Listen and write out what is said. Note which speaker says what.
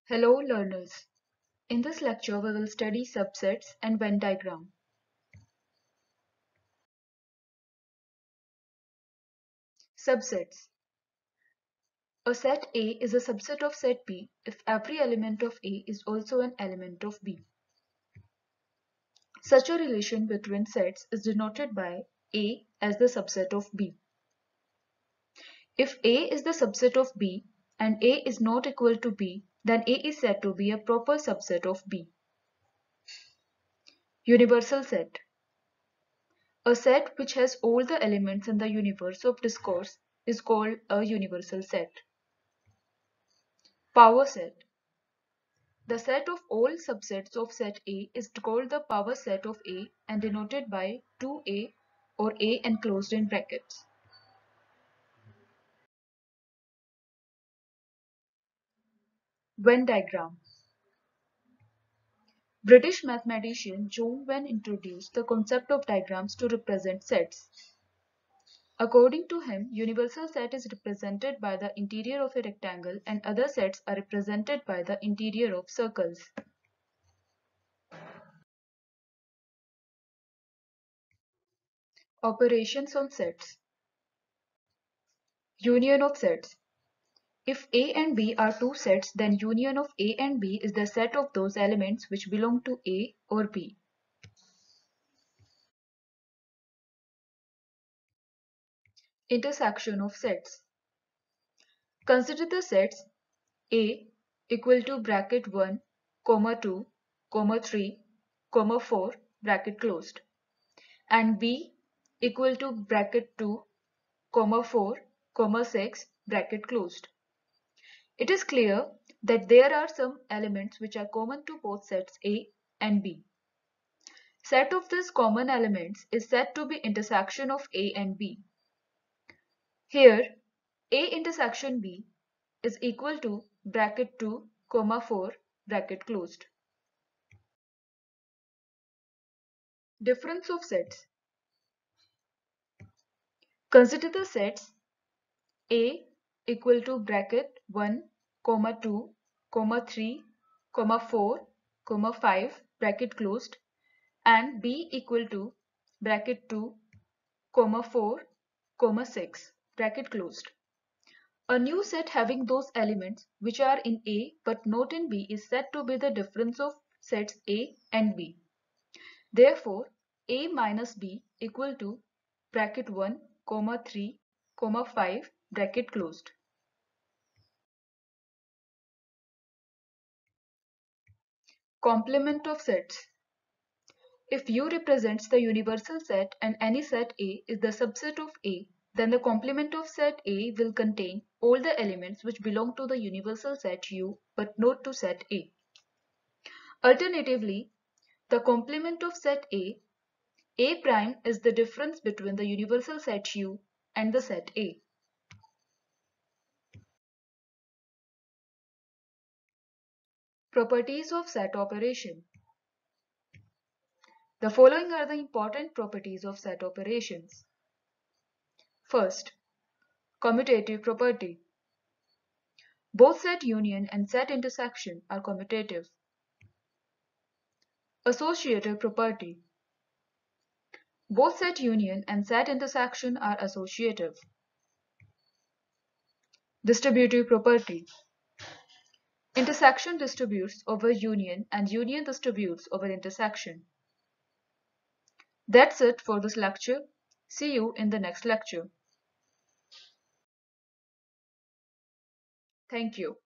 Speaker 1: Hello learners. In this lecture we will study subsets and Venn diagram. Subsets. A set A is a subset of set B if every element of A is also an element of B. Such a relation between sets is denoted by A as the subset of B. If A is the subset of B and A is not equal to B, then A is said to be a proper subset of B. Universal set. A set which has all the elements in the universe of discourse is called a universal set. Power set. The set of all subsets of set A is called the power set of A and denoted by 2A or A enclosed in brackets. Venn diagram. British mathematician John Venn introduced the concept of diagrams to represent sets. According to him, universal set is represented by the interior of a rectangle and other sets are represented by the interior of circles. Operations on sets. Union of sets. If A and B are two sets, then union of A and B is the set of those elements which belong to A or B. Intersection of sets. Consider the sets A equal to bracket 1, comma 2, comma 3, comma 4, bracket closed, and B equal to bracket 2, comma 4, comma 6, bracket closed. It is clear that there are some elements which are common to both sets A and B. Set of these common elements is said to be intersection of A and B. Here, A intersection B is equal to bracket 2, comma 4, bracket closed. Difference of sets. Consider the sets A equal to bracket 1, comma 2, comma 3, comma 4, comma 5, bracket closed, and B equal to bracket 2, comma 4, comma 6, bracket closed. A new set having those elements which are in A but not in B is said to be the difference of sets A and B. Therefore, A minus B equal to bracket 1, comma 3, comma 5, bracket closed. Complement of sets. If U represents the universal set and any set A is the subset of A, then the complement of set A will contain all the elements which belong to the universal set U but not to set A. Alternatively, the complement of set A prime is the difference between the universal set U and the set A. Properties of set operation. The following are the important properties of set operations. First, commutative property. Both set union and set intersection are commutative. Associative property. Both set union and set intersection are associative. Distributive property. Intersection distributes over union and union distributes over intersection. That's it for this lecture. See you in the next lecture. Thank you.